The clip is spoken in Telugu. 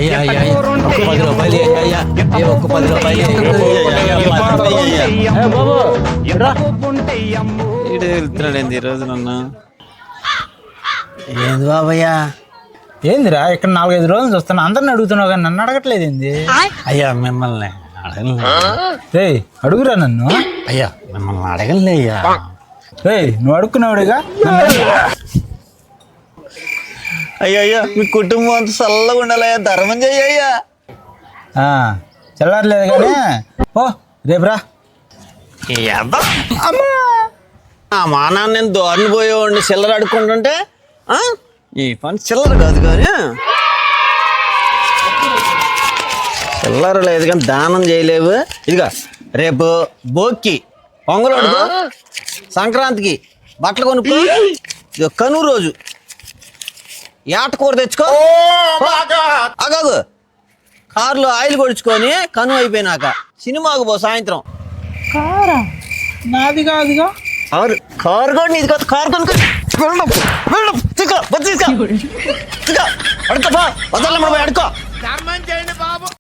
అయ్యా అయ్యా ఒక్క 10 రూపాయలు అయ్యా ఒక్క 10 రూపాయలు బాబు ఈడే వెళ్తున్నాడండి ఈరోజు నన్ను. ఏంది బాబయ్యా? ఏందిరా ఇక్కడ 4-5 రోజులు చూస్తాను, అందరిని అడుగుతున్నావు కానీ నన్ను అడగట్లేదు ఏంది? అయ్యా మిమ్మల్ని అడగలే. రేయ్ అడుగురా నన్ను. అయ్యా మిమ్మల్ని అడగలే అయ్యా. రేయ్ నువ్వు అడుక్కున్నావుడిగా. అయ్యా అయ్యా మీ కుటుంబం అంతా చల్లగా ఉండాలయ్యా, ధర్మం చెయ్యయ్యా. చల్లారలేదు కానీ ఓ రేపురా. మా నాన్న నేను దోరని పోయేవాడిని చిల్లర అడుక్కుంటుంటే ఈ పని చిల్లర కాదు కానీ చిల్లర లేదు కానీ దానం చేయలేవు. ఇదిగా రేపు బోక్కి పొంగల్ అడుగు, సంక్రాంతికి బట్టలు కొనుక్కో, ఇది కనుమ రోజు ఏటకూర తెచ్చుకో, అగగు కారులో ఆయిల్ కొడుచుకొని కనుమ అయిపోయినాక సినిమాకు పో సాయంత్రం. కారా నాది కాదుగా. కారు కూడా నీది కాదు, కారు కొనుక్కో అడుకో అడుకో